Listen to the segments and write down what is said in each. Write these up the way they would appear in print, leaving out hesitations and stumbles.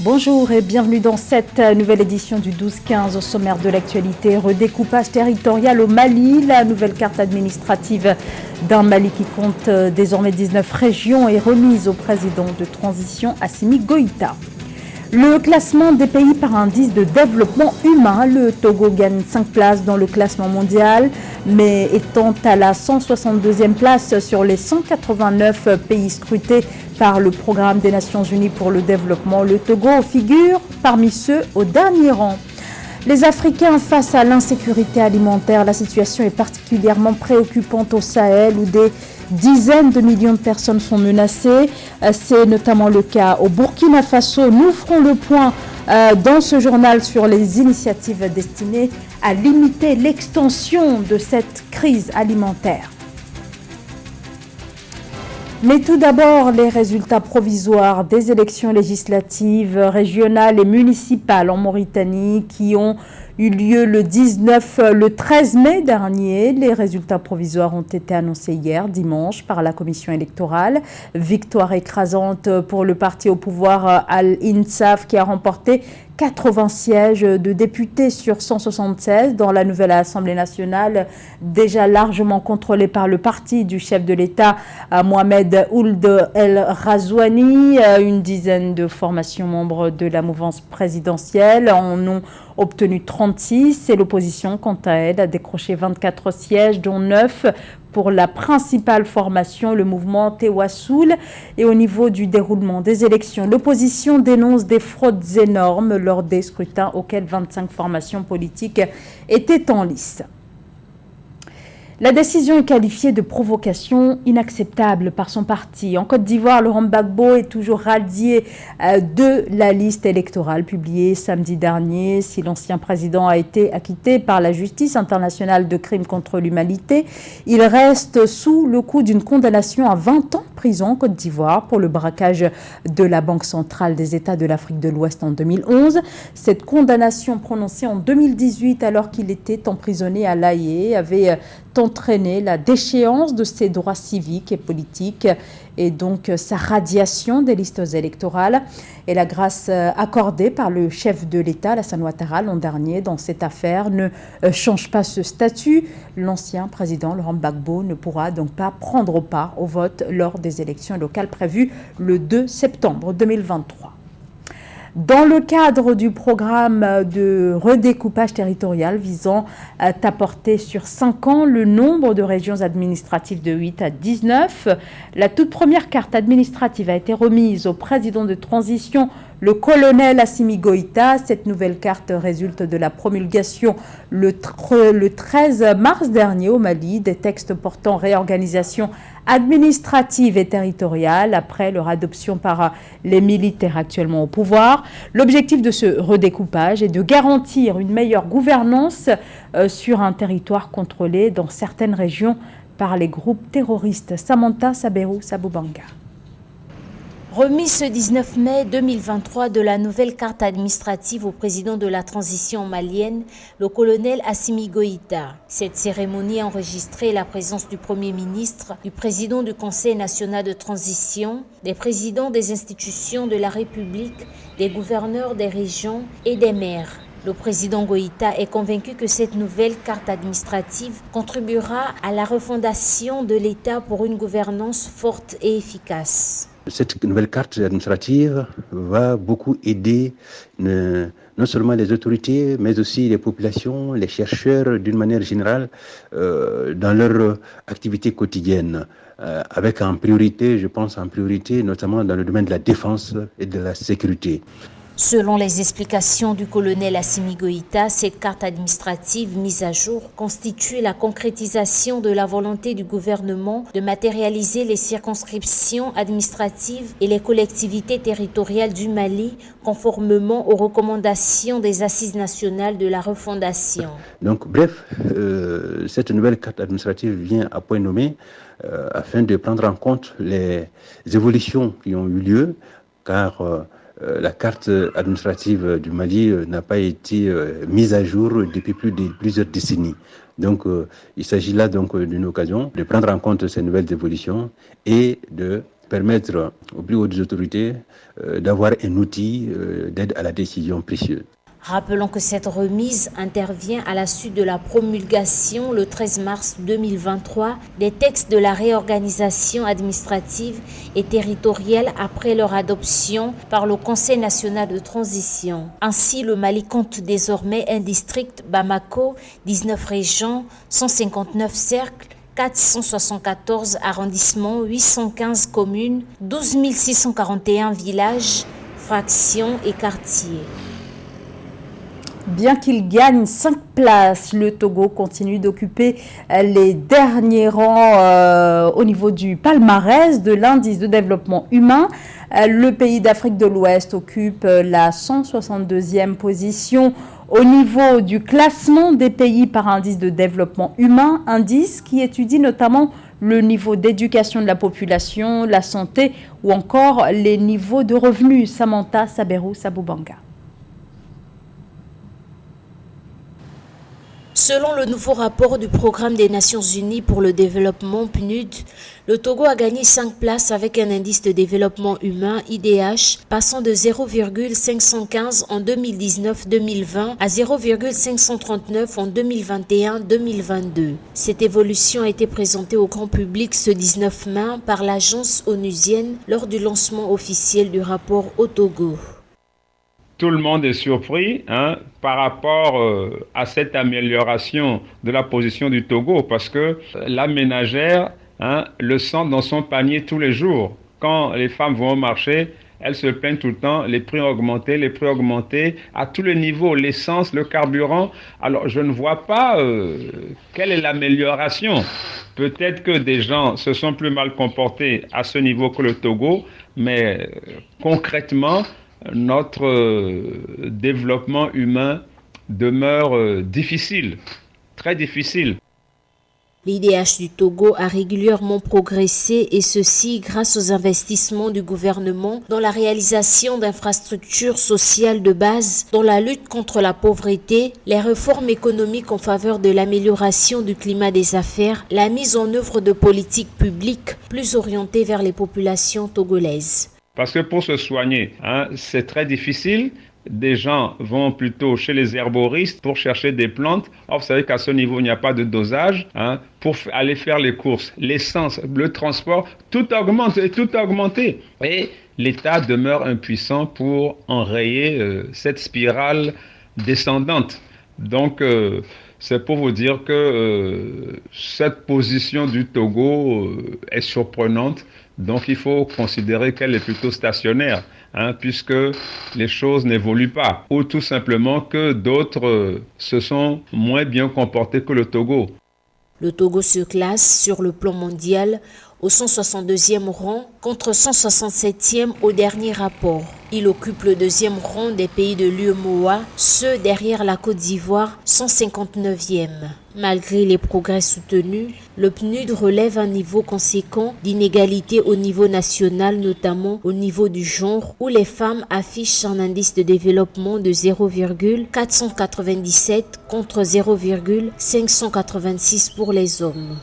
Bonjour et bienvenue dans cette nouvelle édition du 12-15 au sommaire de l'actualité. Redécoupage territorial au Mali, la nouvelle carte administrative d'un Mali qui compte désormais 19 régions est remise au président de transition Assimi Goïta. Le classement des pays par indice de développement humain, le Togo gagne 5 places dans le classement mondial, mais étant à la 162e place sur les 189 pays scrutés par le programme des Nations Unies pour le développement, le Togo figure parmi ceux au dernier rang. Les Africains face à l'insécurité alimentaire, la situation est particulièrement préoccupante au Sahel où des dizaines de millions de personnes sont menacées. C'est notamment le cas au Burkina Faso. Nous ferons le point dans ce journal sur les initiatives destinées à limiter l'extension de cette crise alimentaire. Mais tout d'abord, les résultats provisoires des élections législatives, régionales et municipales en Mauritanie qui ont eu lieu le 13 mai dernier. Les résultats provisoires ont été annoncés hier, dimanche, par la commission électorale. Victoire écrasante pour le parti au pouvoir Al-Insaf qui a remporté 80 sièges de députés sur 176 dans la nouvelle Assemblée nationale, déjà largement contrôlée par le parti du chef de l'État, Mohamed Ould El Razouani. Une dizaine de formations membres de la mouvance présidentielle en ont obtenu 36 et l'opposition, quant à elle, a décroché 24 sièges, dont 9 pour la principale formation, le mouvement Tewassoul. Et au niveau du déroulement des élections, l'opposition dénonce des fraudes énormes lors des scrutins auxquels 25 formations politiques étaient en lice. La décision est qualifiée de provocation inacceptable par son parti. En Côte d'Ivoire, Laurent Gbagbo est toujours radié de la liste électorale publiée samedi dernier. Si l'ancien président a été acquitté par la justice internationale de crimes contre l'humanité, il reste sous le coup d'une condamnation à 20 ans de prison en Côte d'Ivoire pour le braquage de la Banque centrale des États de l'Afrique de l'Ouest en 2011. Cette condamnation prononcée en 2018 alors qu'il était emprisonné à La Haye avait entraîner la déchéance de ses droits civiques et politiques et donc sa radiation des listes électorales. Et la grâce accordée par le chef de l'État, Alassane Ouattara, l'an dernier dans cette affaire ne change pas ce statut. L'ancien président Laurent Gbagbo ne pourra donc pas prendre part au vote lors des élections locales prévues le 2 septembre 2023. Dans le cadre du programme de redécoupage territorial visant à porter sur 5 ans le nombre de régions administratives de 8 à 19, la toute première carte administrative a été remise au président de transition, le colonel Assimi Goïta. Cette nouvelle carte résulte de la promulgation le 13 mars dernier au Mali des textes portant réorganisation administrative et territoriale après leur adoption par les militaires actuellement au pouvoir. L'objectif de ce redécoupage est de garantir une meilleure gouvernance sur un territoire contrôlé dans certaines régions par les groupes terroristes. Samantha Saberou Saboubanga. Remis ce 19 mai 2023 de la nouvelle carte administrative au président de la transition malienne, le colonel Assimi Goïta. Cette cérémonie a enregistré la présence du Premier ministre, du président du Conseil national de transition, des présidents des institutions de la République, des gouverneurs des régions et des maires. Le président Goïta est convaincu que cette nouvelle carte administrative contribuera à la refondation de l'État pour une gouvernance forte et efficace. Cette nouvelle carte administrative va beaucoup aider non seulement les autorités, mais aussi les populations, les chercheurs d'une manière générale dans leur activité quotidienne. Avec en priorité, je pense en priorité notamment dans le domaine de la défense et de la sécurité. Selon les explications du colonel Assimi Goïta, cette carte administrative mise à jour constitue la concrétisation de la volonté du gouvernement de matérialiser les circonscriptions administratives et les collectivités territoriales du Mali conformément aux recommandations des Assises nationales de la refondation. Donc bref, cette nouvelle carte administrative vient à point nommé afin de prendre en compte les évolutions qui ont eu lieu, car la carte administrative du Mali n'a pas été mise à jour depuis plusieurs décennies. Donc, il s'agit là donc d'une occasion de prendre en compte ces nouvelles évolutions et de permettre aux plus hautes autorités d'avoir un outil d'aide à la décision précieuse. Rappelons que cette remise intervient à la suite de la promulgation le 13 mars 2023 des textes de la réorganisation administrative et territoriale après leur adoption par le Conseil national de transition. Ainsi, le Mali compte désormais un district Bamako, 19 régions, 159 cercles, 474 arrondissements, 815 communes, 12 641 villages, fractions et quartiers. Bien qu'il gagne 5 places, le Togo continue d'occuper les derniers rangs au niveau du palmarès de l'indice de développement humain. Le pays d'Afrique de l'Ouest occupe la 162e position au niveau du classement des pays par indice de développement humain, indice qui étudie notamment le niveau d'éducation de la population, la santé ou encore les niveaux de revenus. Samantha Saberou Saboubanga. Selon le nouveau rapport du Programme des Nations Unies pour le développement PNUD, le Togo a gagné 5 places avec un indice de développement humain IDH passant de 0,515 en 2019-2020 à 0,539 en 2021-2022. Cette évolution a été présentée au grand public ce 19 mai par l'agence onusienne lors du lancement officiel du rapport au Togo. Tout le monde est surpris par rapport à cette amélioration de la position du Togo parce que la ménagère le sent dans son panier tous les jours. Quand les femmes vont au marché, elles se plaignent tout le temps, les prix augmentés à tous les niveaux, l'essence, le carburant. Alors je ne vois pas quelle est l'amélioration. Peut-être que des gens se sont plus mal comportés à ce niveau que le Togo, mais concrètement, notre développement humain demeure difficile, très difficile. L'IDH du Togo a régulièrement progressé et ceci grâce aux investissements du gouvernement dans la réalisation d'infrastructures sociales de base, dans la lutte contre la pauvreté, les réformes économiques en faveur de l'amélioration du climat des affaires, la mise en œuvre de politiques publiques plus orientées vers les populations togolaises. Parce que pour se soigner, c'est très difficile. Des gens vont plutôt chez les herboristes pour chercher des plantes. Or, vous savez qu'à ce niveau, il n'y a pas de dosage. Pour aller faire les courses, l'essence, le transport, tout augmente et tout a augmenté. Et l'État demeure impuissant pour enrayer cette spirale descendante. Donc, c'est pour vous dire que cette position du Togo est surprenante. Donc il faut considérer qu'elle est plutôt stationnaire, puisque les choses n'évoluent pas. Ou tout simplement que d'autres se sont moins bien comportés que le Togo. Le Togo se classe sur le plan mondial au 162e rang contre 167e au dernier rapport. Il occupe le 2e rang des pays de l'UEMOA, ceux derrière la Côte d'Ivoire, 159e. Malgré les progrès soutenus, le PNUD relève un niveau conséquent d'inégalité au niveau national, notamment au niveau du genre, où les femmes affichent un indice de développement de 0,497 contre 0,586 pour les hommes.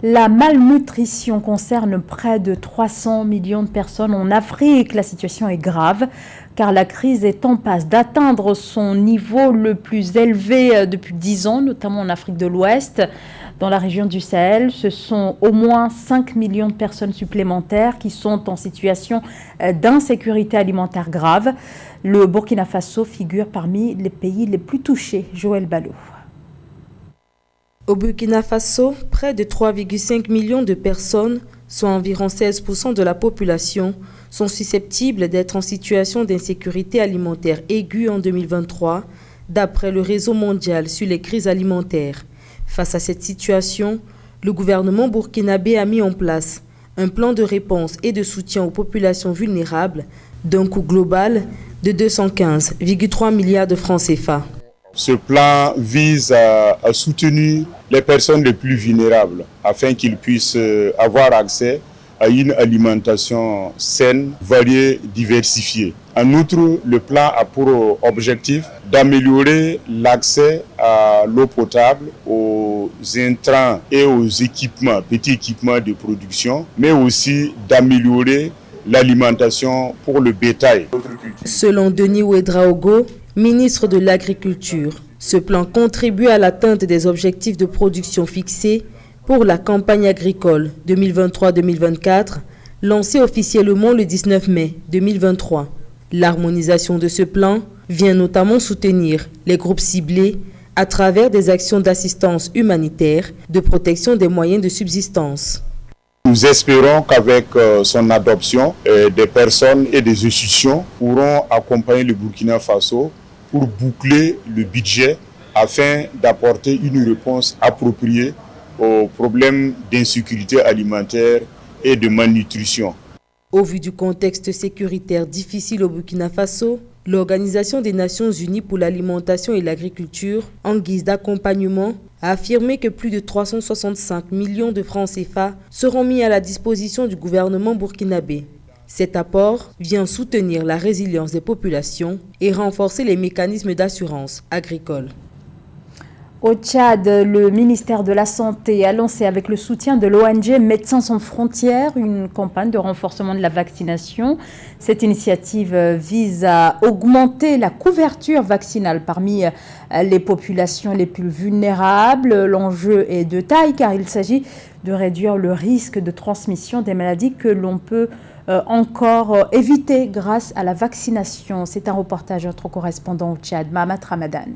La malnutrition concerne près de 300 millions de personnes en Afrique. La situation est grave car la crise est en passe d'atteindre son niveau le plus élevé depuis 10 ans, notamment en Afrique de l'Ouest. Dans la région du Sahel, ce sont au moins 5 millions de personnes supplémentaires qui sont en situation d'insécurité alimentaire grave. Le Burkina Faso figure parmi les pays les plus touchés. Joël Ballot. Au Burkina Faso, près de 3,5 millions de personnes, soit environ 16% de la population, sont susceptibles d'être en situation d'insécurité alimentaire aiguë en 2023, d'après le Réseau mondial sur les crises alimentaires. Face à cette situation, le gouvernement burkinabé a mis en place un plan de réponse et de soutien aux populations vulnérables d'un coût global de 215,3 milliards de francs CFA. Ce plan vise à soutenir les personnes les plus vulnérables afin qu'ils puissent avoir accès à une alimentation saine, variée, diversifiée. En outre, le plan a pour objectif d'améliorer l'accès à l'eau potable, aux intrants et aux équipements, petits équipements de production, mais aussi d'améliorer l'alimentation pour le bétail. Selon Denis Ouedraogo, ministre de l'Agriculture, ce plan contribue à l'atteinte des objectifs de production fixés pour la campagne agricole 2023-2024, lancée officiellement le 19 mai 2023. L'harmonisation de ce plan vient notamment soutenir les groupes ciblés à travers des actions d'assistance humanitaire, de protection des moyens de subsistance. Nous espérons qu'avec son adoption, des personnes et des institutions pourront accompagner le Burkina Faso pour boucler le budget afin d'apporter une réponse appropriée aux problèmes d'insécurité alimentaire et de malnutrition. Au vu du contexte sécuritaire difficile au Burkina Faso, l'Organisation des Nations Unies pour l'alimentation et l'agriculture, en guise d'accompagnement, a affirmé que plus de 365 millions de francs CFA seront mis à la disposition du gouvernement burkinabé. Cet apport vient soutenir la résilience des populations et renforcer les mécanismes d'assurance agricole. Au Tchad, le ministère de la Santé a lancé avec le soutien de l'ONG Médecins sans frontières une campagne de renforcement de la vaccination. Cette initiative vise à augmenter la couverture vaccinale parmi les populations les plus vulnérables. L'enjeu est de taille car il s'agit de réduire le risque de transmission des maladies que l'on peut encore éviter grâce à la vaccination. C'est un reportage de notre correspondant au Tchad, Mahamat Ramadan.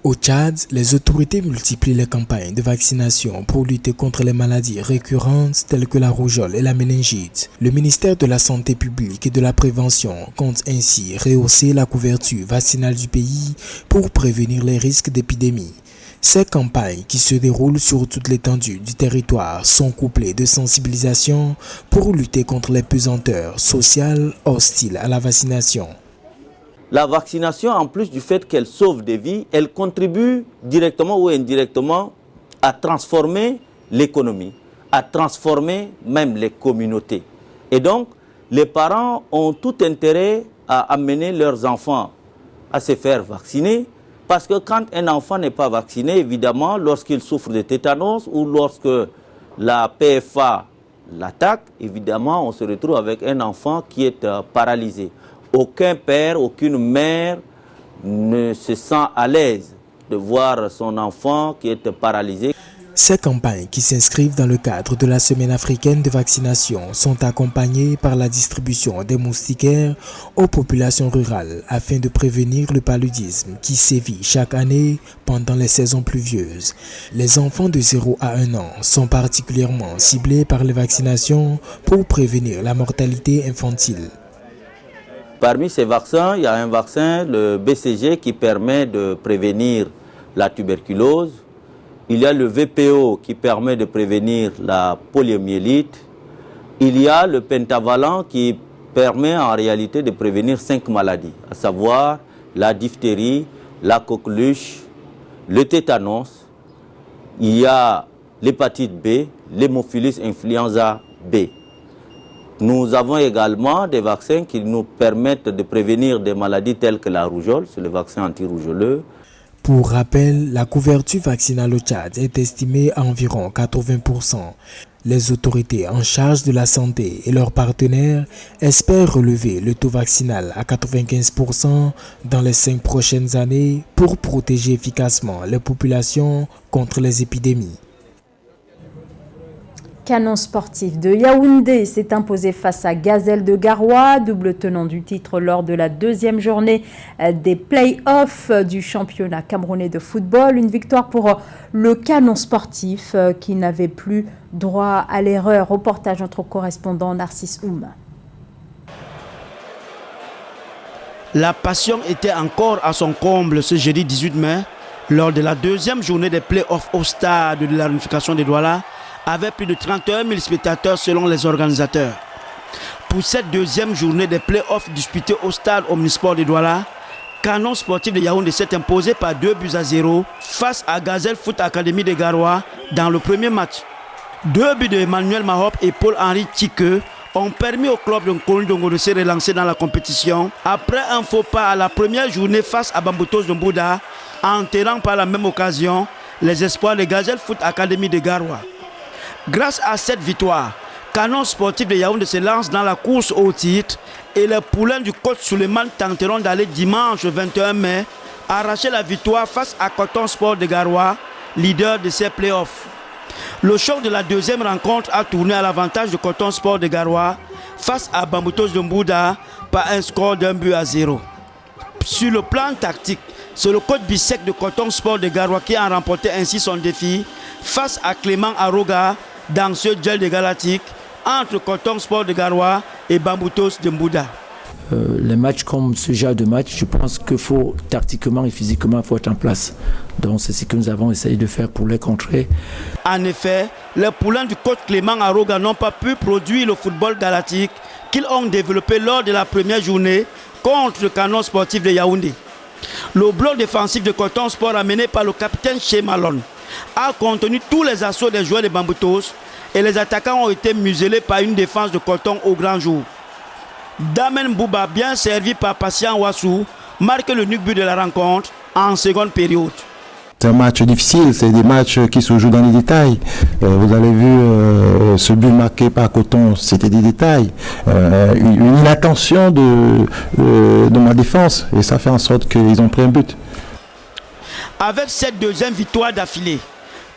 Au Tchad, les autorités multiplient les campagnes de vaccination pour lutter contre les maladies récurrentes telles que la rougeole et la méningite. Le ministère de la Santé publique et de la Prévention compte ainsi rehausser la couverture vaccinale du pays pour prévenir les risques d'épidémie. Ces campagnes, qui se déroulent sur toute l'étendue du territoire, sont couplées de sensibilisation pour lutter contre les pesanteurs sociales hostiles à la vaccination. La vaccination, en plus du fait qu'elle sauve des vies, elle contribue directement ou indirectement à transformer l'économie, à transformer même les communautés. Et donc, les parents ont tout intérêt à amener leurs enfants à se faire vacciner, parce que quand un enfant n'est pas vacciné, évidemment, lorsqu'il souffre de tétanos ou lorsque la PFA l'attaque, évidemment, on se retrouve avec un enfant qui est paralysé. Aucun père, aucune mère ne se sent à l'aise de voir son enfant qui est paralysé. Ces campagnes, qui s'inscrivent dans le cadre de la Semaine africaine de vaccination, sont accompagnées par la distribution des moustiquaires aux populations rurales afin de prévenir le paludisme qui sévit chaque année pendant les saisons pluvieuses. Les enfants de 0 à 1 an sont particulièrement ciblés par les vaccinations pour prévenir la mortalité infantile. Parmi ces vaccins, il y a un vaccin, le BCG, qui permet de prévenir la tuberculose. Il y a le VPO qui permet de prévenir la poliomyélite. Il y a le pentavalent qui permet en réalité de prévenir 5 maladies, à savoir la diphtérie, la coqueluche, le tétanos. Il y a l'hépatite B, l'hémophilus influenza B. Nous avons également des vaccins qui nous permettent de prévenir des maladies telles que la rougeole, c'est le vaccin anti-rougeoleux. Pour rappel, la couverture vaccinale au Tchad est estimée à environ 80%. Les autorités en charge de la santé et leurs partenaires espèrent relever le taux vaccinal à 95% dans les 5 prochaines années pour protéger efficacement les populations contre les épidémies. Canon sportif de Yaoundé s'est imposé face à Gazelle de Garoua, double tenant du titre lors de la 2e journée des play-offs du championnat camerounais de football. Une victoire pour le Canon sportif qui n'avait plus droit à l'erreur. Reportage notre correspondant Narcisse Oum. La passion était encore à son comble ce jeudi 18 mai lors de la 2e journée des play-offs au stade de la réunification des Douala, avec plus de 31 000 spectateurs selon les organisateurs. Pour cette 2e journée des play-offs disputée au stade Omnisport de Douala, Canon sportif de Yaoundé s'est imposé par 2-0 face à Gazelle Foot Academy de Garoua dans le premier match. 2 buts de Emmanuel Mahop et Paul-Henri Tike ont permis au club de Nkondongo de se relancer dans la compétition après un faux pas à la première journée face à Bambutos de Mbouda, enterrant par la même occasion les espoirs de Gazelle Foot Academy de Garoua. Grâce à cette victoire, Canon Sportif de Yaoundé se lance dans la course au titre et les poulains du coach Suleiman tenteront d'aller dimanche 21 mai arracher la victoire face à Coton Sport de Garoua, leader de ces playoffs. Le choc de la deuxième rencontre a tourné à l'avantage de Coton Sport de Garoua face à Bambutos de Mbouda par un score d'1-0. Sur le plan tactique, c'est le coach Bissek de Coton Sport de Garoua qui a remporté ainsi son défi face à Clément Aroga dans ce duel de Galactique entre Coton Sport de Garoua et Bambutos de Mbouda. Les matchs comme ce genre de match, je pense qu'il faut tactiquement et physiquement faut être en place. Donc c'est ce que nous avons essayé de faire pour les contrer. En effet, les poulains du coach Clément Aroga n'ont pas pu produire le football galactique qu'ils ont développé lors de la première journée contre le Canon Sportif de Yaoundé. Le bloc défensif de Coton Sport amené par le capitaine Chez Malone a contenu tous les assauts des joueurs de Bambutos et les attaquants ont été muselés par une défense de Coton au grand jour. Damen Bouba, bien servi par Patient Wassou, marque le unique but de la rencontre en seconde période. C'est un match difficile, c'est des matchs qui se jouent dans les détails. Vous avez vu ce but marqué par Coton, c'était des détails. Une inattention de ma défense et ça fait en sorte qu'ils ont pris un but. Avec cette deuxième victoire d'affilée,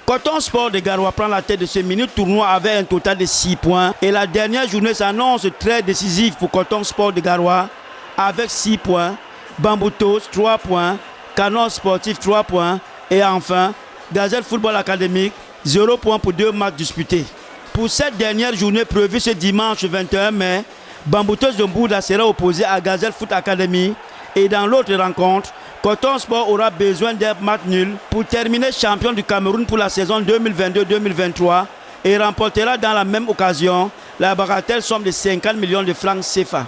Coton Sport de Garoua prend la tête de ce mini tournoi avec un total de 6 points. Et la dernière journée s'annonce très décisive pour Coton Sport de Garoua avec 6 points. Bambutos 3 points. Canon Sportif 3 points. Et enfin, Gazelle Football Académique 0 points pour 2 matchs disputés. Pour cette dernière journée prévue ce dimanche 21 mai, Bambutos de Mbouda sera opposé à Gazelle Foot Academy. Et dans l'autre rencontre, Coton Sport aura besoin d'un match nul pour terminer champion du Cameroun pour la saison 2022-2023 et remportera dans la même occasion la bagatelle somme de 50 millions de francs CFA.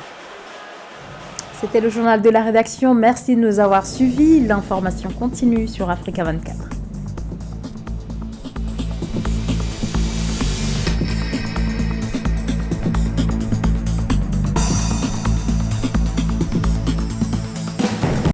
C'était le journal de la rédaction. Merci de nous avoir suivis. L'information continue sur Africa 24.